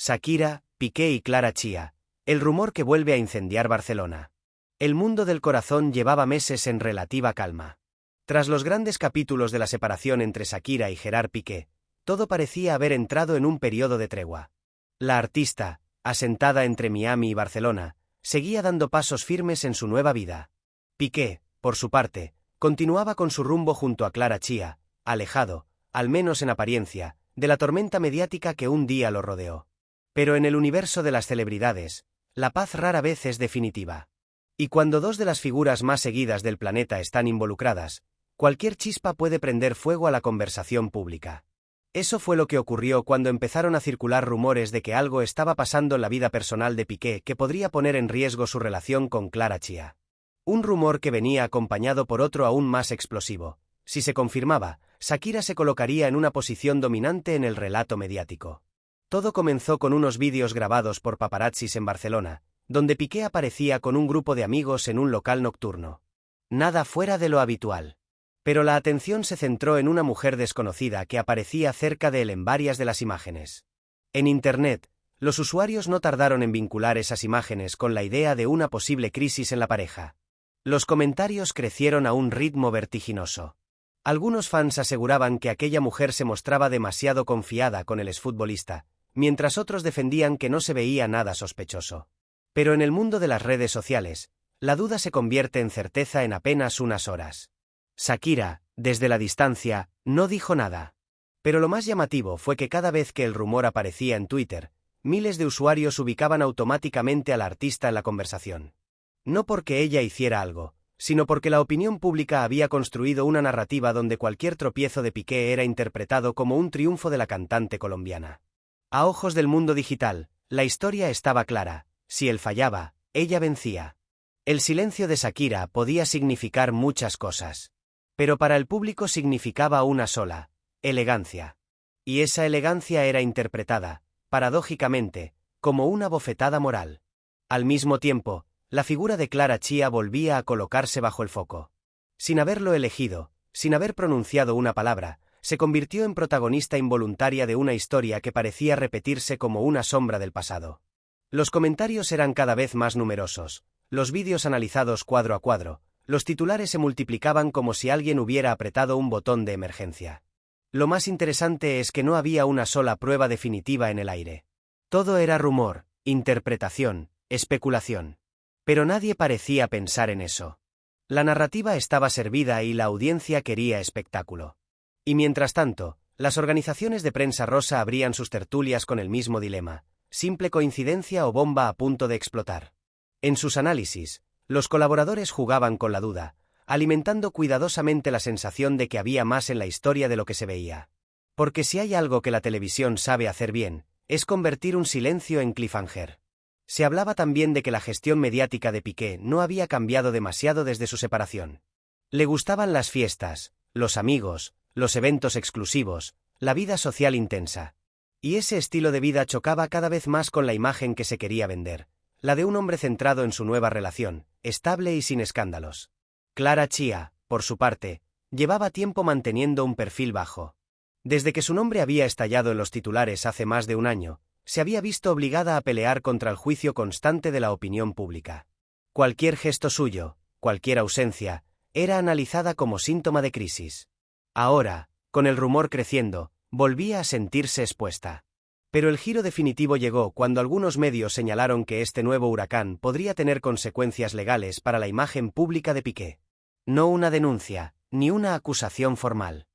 Shakira, Piqué y Clara Chía, el rumor que vuelve a incendiar Barcelona. El mundo del corazón llevaba meses en relativa calma. Tras los grandes capítulos de la separación entre Shakira y Gerard Piqué, todo parecía haber entrado en un periodo de tregua. La artista, asentada entre Miami y Barcelona, seguía dando pasos firmes en su nueva vida. Piqué, por su parte, continuaba con su rumbo junto a Clara Chía, alejado, al menos en apariencia, de la tormenta mediática que un día lo rodeó. Pero en el universo de las celebridades, la paz rara vez es definitiva. Y cuando dos de las figuras más seguidas del planeta están involucradas, cualquier chispa puede prender fuego a la conversación pública. Eso fue lo que ocurrió cuando empezaron a circular rumores de que algo estaba pasando en la vida personal de Piqué que podría poner en riesgo su relación con Clara Chía. Un rumor que venía acompañado por otro aún más explosivo. Si se confirmaba, Shakira se colocaría en una posición dominante en el relato mediático. Todo comenzó con unos vídeos grabados por paparazzis en Barcelona, donde Piqué aparecía con un grupo de amigos en un local nocturno. Nada fuera de lo habitual. Pero la atención se centró en una mujer desconocida que aparecía cerca de él en varias de las imágenes. En Internet, los usuarios no tardaron en vincular esas imágenes con la idea de una posible crisis en la pareja. Los comentarios crecieron a un ritmo vertiginoso. Algunos fans aseguraban que aquella mujer se mostraba demasiado confiada con el exfutbolista, mientras otros defendían que no se veía nada sospechoso. Pero en el mundo de las redes sociales, la duda se convierte en certeza en apenas unas horas. Shakira, desde la distancia, no dijo nada. Pero lo más llamativo fue que cada vez que el rumor aparecía en Twitter, miles de usuarios ubicaban automáticamente al artista en la conversación. No porque ella hiciera algo, sino porque la opinión pública había construido una narrativa donde cualquier tropiezo de Piqué era interpretado como un triunfo de la cantante colombiana. A ojos del mundo digital, la historia estaba clara: si él fallaba, ella vencía. El silencio de Shakira podía significar muchas cosas. Pero para el público significaba una sola: elegancia. Y esa elegancia era interpretada, paradójicamente, como una bofetada moral. Al mismo tiempo, la figura de Clara Chía volvía a colocarse bajo el foco. Sin haberlo elegido, sin haber pronunciado una palabra, se convirtió en protagonista involuntaria de una historia que parecía repetirse como una sombra del pasado. Los comentarios eran cada vez más numerosos, los vídeos analizados cuadro a cuadro, los titulares se multiplicaban como si alguien hubiera apretado un botón de emergencia. Lo más interesante es que no había una sola prueba definitiva en el aire. Todo era rumor, interpretación, especulación. Pero nadie parecía pensar en eso. La narrativa estaba servida y la audiencia quería espectáculo. Y mientras tanto, las organizaciones de prensa rosa abrían sus tertulias con el mismo dilema: simple coincidencia o bomba a punto de explotar. En sus análisis, los colaboradores jugaban con la duda, alimentando cuidadosamente la sensación de que había más en la historia de lo que se veía. Porque si hay algo que la televisión sabe hacer bien, es convertir un silencio en cliffhanger. Se hablaba también de que la gestión mediática de Piqué no había cambiado demasiado desde su separación. Le gustaban las fiestas, los amigos, los eventos exclusivos, la vida social intensa. Y ese estilo de vida chocaba cada vez más con la imagen que se quería vender, la de un hombre centrado en su nueva relación, estable y sin escándalos. Clara Chía, por su parte, llevaba tiempo manteniendo un perfil bajo. Desde que su nombre había estallado en los titulares hace más de un año, se había visto obligada a pelear contra el juicio constante de la opinión pública. Cualquier gesto suyo, cualquier ausencia, era analizada como síntoma de crisis. Ahora, con el rumor creciendo, volvía a sentirse expuesta. Pero el giro definitivo llegó cuando algunos medios señalaron que este nuevo huracán podría tener consecuencias legales para la imagen pública de Piqué. No una denuncia, ni una acusación formal.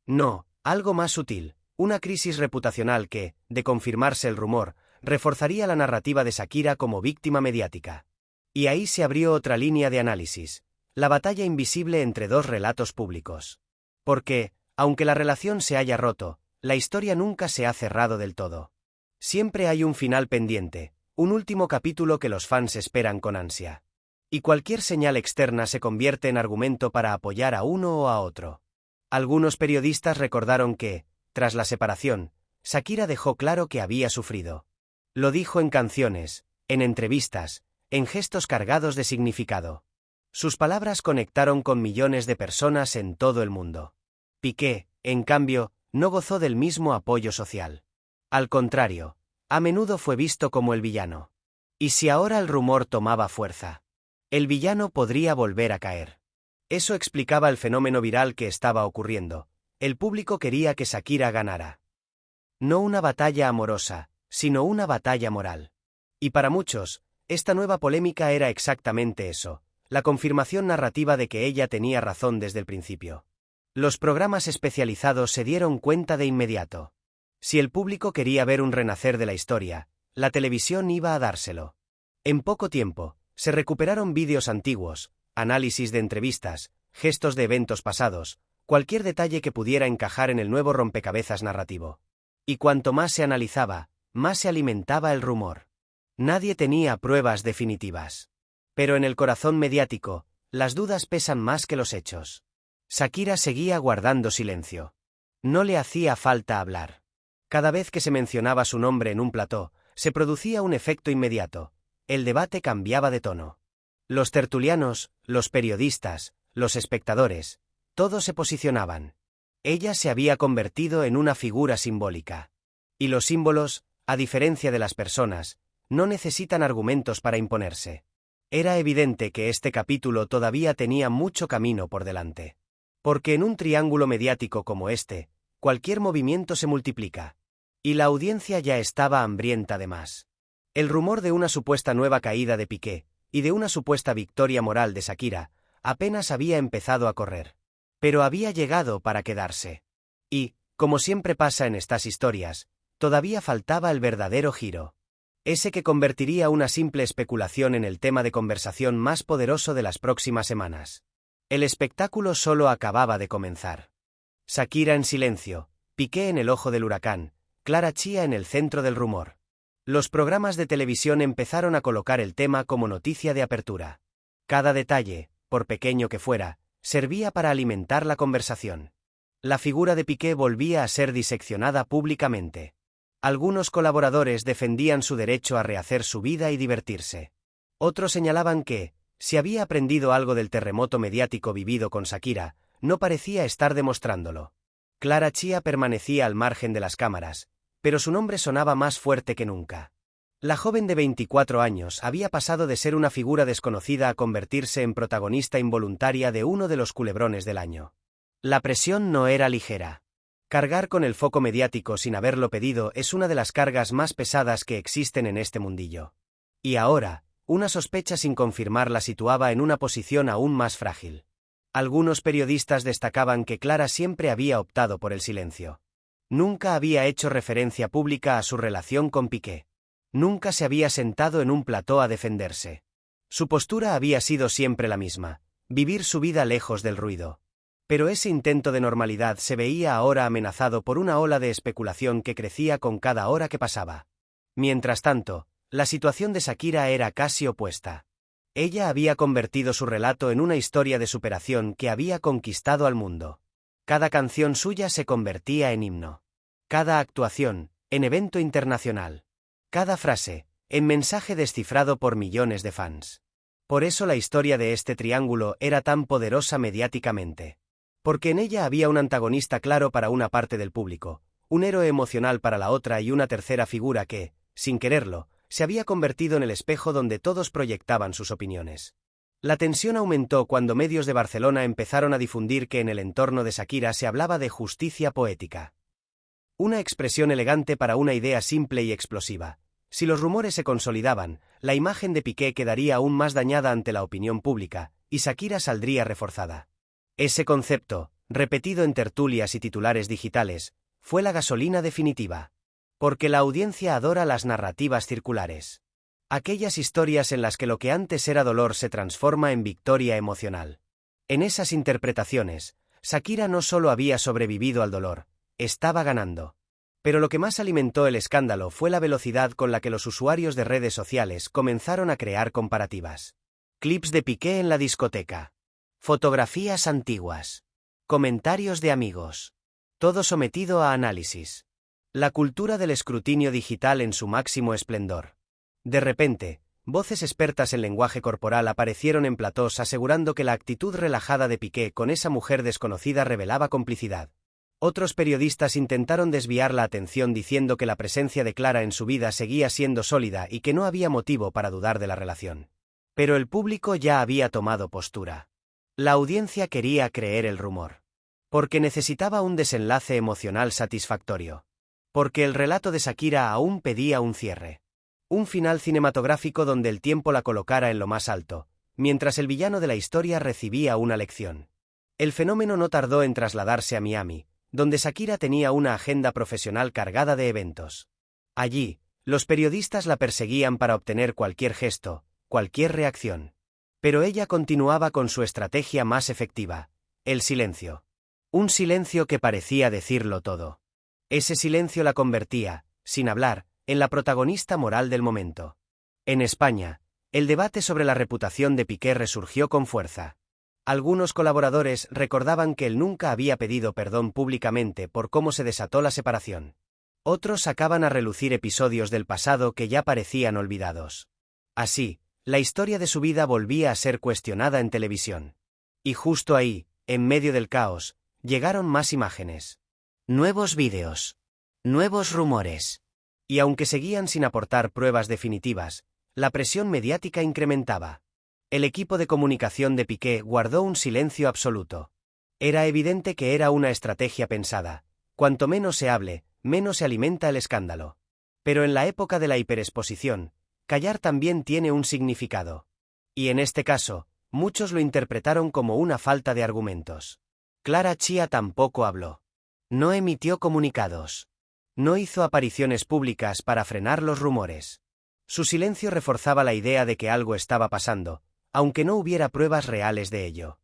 No, algo más sutil, una crisis reputacional que, de confirmarse el rumor, reforzaría la narrativa de Shakira como víctima mediática. Y ahí se abrió otra línea de análisis: la batalla invisible entre dos relatos públicos. Porque, aunque la relación se haya roto, la historia nunca se ha cerrado del todo. Siempre hay un final pendiente, un último capítulo que los fans esperan con ansia. Y cualquier señal externa se convierte en argumento para apoyar a uno o a otro. Algunos periodistas recordaron que, tras la separación, Shakira dejó claro que había sufrido. Lo dijo en canciones, en entrevistas, en gestos cargados de significado. Sus palabras conectaron con millones de personas en todo el mundo. Piqué, en cambio, no gozó del mismo apoyo social. Al contrario, A menudo fue visto como el villano. ¿Y si ahora el rumor tomaba fuerza? El villano podría volver a caer. Eso explicaba el fenómeno viral que estaba ocurriendo. El público quería que Shakira ganara. No una batalla amorosa, sino una batalla moral. Y para muchos, esta nueva polémica era exactamente eso, la confirmación narrativa de que ella tenía razón desde el principio. Los programas especializados se dieron cuenta de inmediato. Si el público quería ver un renacer de la historia, la televisión iba a dárselo. En poco tiempo, se recuperaron vídeos antiguos, análisis de entrevistas, gestos de eventos pasados, cualquier detalle que pudiera encajar en el nuevo rompecabezas narrativo. Y cuanto más se analizaba, más se alimentaba el rumor. Nadie tenía pruebas definitivas. Pero en el corazón mediático, las dudas pesan más que los hechos. Shakira seguía guardando silencio. No le hacía falta hablar. Cada vez que se mencionaba su nombre en un plató, se producía un efecto inmediato. El debate cambiaba de tono. Los tertulianos, los periodistas, los espectadores, todos se posicionaban. Ella se había convertido en una figura simbólica. Y los símbolos, a diferencia de las personas, no necesitan argumentos para imponerse. Era evidente que este capítulo todavía tenía mucho camino por delante. Porque en un triángulo mediático como este, cualquier movimiento se multiplica. Y la audiencia ya estaba hambrienta de más. El rumor de una supuesta nueva caída de Piqué, y de una supuesta victoria moral de Shakira, apenas había empezado a correr. Pero había llegado para quedarse. Y, como siempre pasa en estas historias, todavía faltaba el verdadero giro. Ese que convertiría una simple especulación en el tema de conversación más poderoso de las próximas semanas. El espectáculo solo acababa de comenzar. Shakira en silencio, Piqué en el ojo del huracán, Clara Chía en el centro del rumor. Los programas de televisión empezaron a colocar el tema como noticia de apertura. Cada detalle, por pequeño que fuera, servía para alimentar la conversación. La figura de Piqué volvía a ser diseccionada públicamente. Algunos colaboradores defendían su derecho a rehacer su vida y divertirse. Otros señalaban que, si había aprendido algo del terremoto mediático vivido con Shakira, no parecía estar demostrándolo. Clara Chía permanecía al margen de las cámaras, pero su nombre sonaba más fuerte que nunca. La joven de 24 años había pasado de ser una figura desconocida a convertirse en protagonista involuntaria de uno de los culebrones del año. La presión no era ligera. Cargar con el foco mediático sin haberlo pedido es una de las cargas más pesadas que existen en este mundillo. Y ahora, una sospecha sin confirmar la situaba en una posición aún más frágil. Algunos periodistas destacaban que Clara siempre había optado por el silencio. Nunca había hecho referencia pública a su relación con Piqué. Nunca se había sentado en un plató a defenderse. Su postura había sido siempre la misma, vivir su vida lejos del ruido. Pero ese intento de normalidad se veía ahora amenazado por una ola de especulación que crecía con cada hora que pasaba. Mientras tanto, la situación de Shakira era casi opuesta. Ella había convertido su relato en una historia de superación que había conquistado al mundo. Cada canción suya se convertía en himno. Cada actuación, en evento internacional. Cada frase, en mensaje descifrado por millones de fans. Por eso la historia de este triángulo era tan poderosa mediáticamente. Porque en ella había un antagonista claro para una parte del público, un héroe emocional para la otra y una tercera figura que, sin quererlo, se había convertido en el espejo donde todos proyectaban sus opiniones. La tensión aumentó cuando medios de Barcelona empezaron a difundir que en el entorno de Shakira se hablaba de justicia poética. Una expresión elegante para una idea simple y explosiva. Si los rumores se consolidaban, la imagen de Piqué quedaría aún más dañada ante la opinión pública, y Shakira saldría reforzada. Ese concepto, repetido en tertulias y titulares digitales, fue la gasolina definitiva. Porque la audiencia adora las narrativas circulares. Aquellas historias en las que lo que antes era dolor se transforma en victoria emocional. En esas interpretaciones, Shakira no solo había sobrevivido al dolor, estaba ganando. Pero lo que más alimentó el escándalo fue la velocidad con la que los usuarios de redes sociales comenzaron a crear comparativas. Clips de Piqué en la discoteca. Fotografías antiguas. Comentarios de amigos. Todo sometido a análisis. La cultura del escrutinio digital en su máximo esplendor. De repente, voces expertas en lenguaje corporal aparecieron en platós asegurando que la actitud relajada de Piqué con esa mujer desconocida revelaba complicidad. Otros periodistas intentaron desviar la atención diciendo que la presencia de Clara en su vida seguía siendo sólida y que no había motivo para dudar de la relación. Pero el público ya había tomado postura. La audiencia quería creer el rumor. Porque necesitaba un desenlace emocional satisfactorio. Porque el relato de Shakira aún pedía un cierre. Un final cinematográfico donde el tiempo la colocara en lo más alto, mientras el villano de la historia recibía una lección. El fenómeno no tardó en trasladarse a Miami, donde Shakira tenía una agenda profesional cargada de eventos. Allí, los periodistas la perseguían para obtener cualquier gesto, cualquier reacción. Pero ella continuaba con su estrategia más efectiva, el silencio. Un silencio que parecía decirlo todo. Ese silencio la convertía, sin hablar, en la protagonista moral del momento. En España, el debate sobre la reputación de Piqué resurgió con fuerza. Algunos colaboradores recordaban que él nunca había pedido perdón públicamente por cómo se desató la separación. Otros sacaban a relucir episodios del pasado que ya parecían olvidados. Así, la historia de su vida volvía a ser cuestionada en televisión. Y justo ahí, en medio del caos, llegaron más imágenes. Nuevos vídeos. Nuevos rumores. Y aunque seguían sin aportar pruebas definitivas, la presión mediática incrementaba. El equipo de comunicación de Piqué guardó un silencio absoluto. Era evidente que era una estrategia pensada. Cuanto menos se hable, menos se alimenta el escándalo. Pero en la época de la hiperexposición, callar también tiene un significado. Y en este caso, muchos lo interpretaron como una falta de argumentos. Clara Chía tampoco habló. No emitió comunicados. No hizo apariciones públicas para frenar los rumores. Su silencio reforzaba la idea de que algo estaba pasando, aunque no hubiera pruebas reales de ello.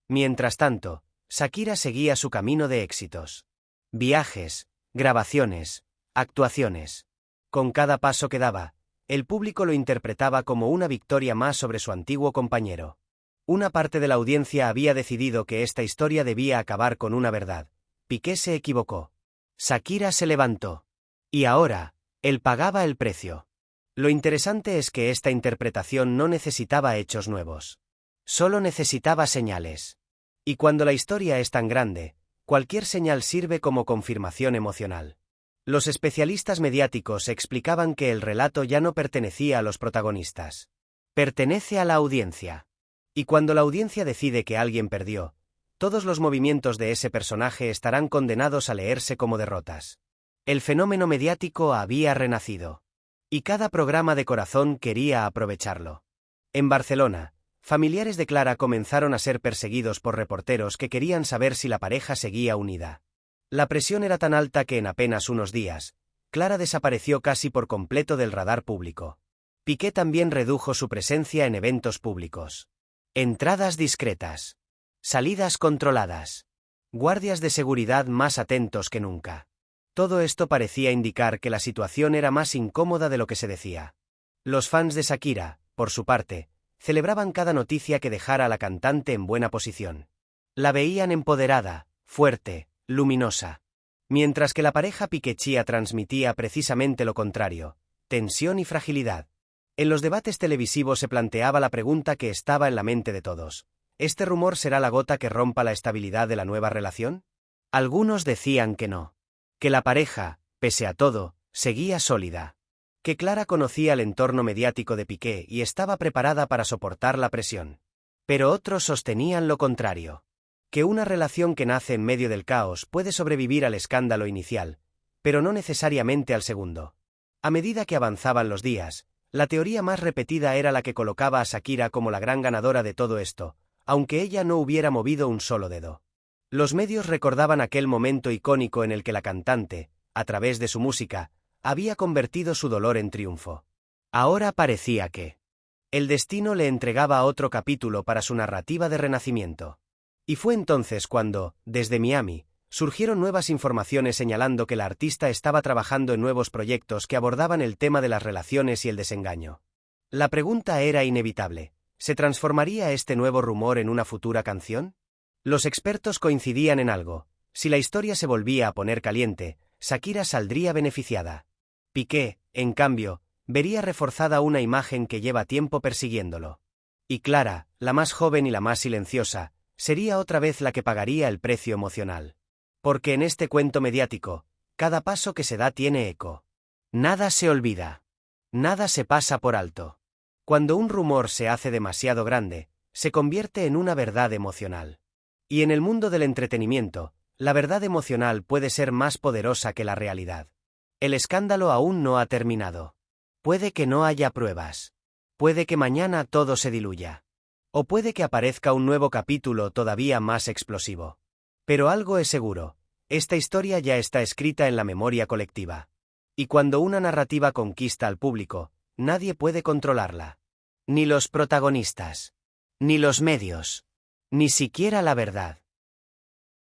Mientras tanto, Shakira seguía su camino de éxitos. Viajes, grabaciones, actuaciones. Con cada paso que daba, el público lo interpretaba como una victoria más sobre su antiguo compañero. Una parte de la audiencia había decidido que esta historia debía acabar con una verdad. Piqué se equivocó. Shakira se levantó. Y ahora, él pagaba el precio. Lo interesante es que esta interpretación no necesitaba hechos nuevos. Solo necesitaba señales. Y cuando la historia es tan grande, cualquier señal sirve como confirmación emocional. Los especialistas mediáticos explicaban que el relato ya no pertenecía a los protagonistas. Pertenece a la audiencia. Y cuando la audiencia decide que alguien perdió, todos los movimientos de ese personaje estarán condenados a leerse como derrotas. El fenómeno mediático había renacido. Y cada programa de corazón quería aprovecharlo. En Barcelona, familiares de Clara comenzaron a ser perseguidos por reporteros que querían saber si la pareja seguía unida. La presión era tan alta que en apenas unos días, Clara desapareció casi por completo del radar público. Piqué también redujo su presencia en eventos públicos. Entradas discretas. Salidas controladas. Guardias de seguridad más atentos que nunca. Todo esto parecía indicar que la situación era más incómoda de lo que se decía. Los fans de Shakira, por su parte, celebraban cada noticia que dejara a la cantante en buena posición. La veían empoderada, fuerte, luminosa. Mientras que la pareja Piqué-Chía transmitía precisamente lo contrario, tensión y fragilidad. En los debates televisivos se planteaba la pregunta que estaba en la mente de todos. ¿Este rumor será la gota que rompa la estabilidad de la nueva relación? Algunos decían que no. Que la pareja, pese a todo, seguía sólida. Que Clara conocía el entorno mediático de Piqué y estaba preparada para soportar la presión. Pero otros sostenían lo contrario. Que una relación que nace en medio del caos puede sobrevivir al escándalo inicial, pero no necesariamente al segundo. A medida que avanzaban los días, la teoría más repetida era la que colocaba a Shakira como la gran ganadora de todo esto, aunque ella no hubiera movido un solo dedo. Los medios recordaban aquel momento icónico en el que la cantante, a través de su música, había convertido su dolor en triunfo. Ahora parecía que el destino le entregaba otro capítulo para su narrativa de renacimiento. Y fue entonces cuando, desde Miami, surgieron nuevas informaciones señalando que la artista estaba trabajando en nuevos proyectos que abordaban el tema de las relaciones y el desengaño. La pregunta era inevitable. ¿Se transformaría este nuevo rumor en una futura canción? Los expertos coincidían en algo. Si la historia se volvía a poner caliente, Shakira saldría beneficiada. Piqué, en cambio, vería reforzada una imagen que lleva tiempo persiguiéndolo. Y Clara, la más joven y la más silenciosa, sería otra vez la que pagaría el precio emocional. Porque en este cuento mediático, cada paso que se da tiene eco. Nada se olvida. Nada se pasa por alto. Cuando un rumor se hace demasiado grande, se convierte en una verdad emocional. Y en el mundo del entretenimiento, la verdad emocional puede ser más poderosa que la realidad. El escándalo aún no ha terminado. Puede que no haya pruebas. Puede que mañana todo se diluya. O puede que aparezca un nuevo capítulo todavía más explosivo. Pero algo es seguro, esta historia ya está escrita en la memoria colectiva. Y cuando una narrativa conquista al público, nadie puede controlarla. Ni los protagonistas. Ni los medios. Ni siquiera la verdad.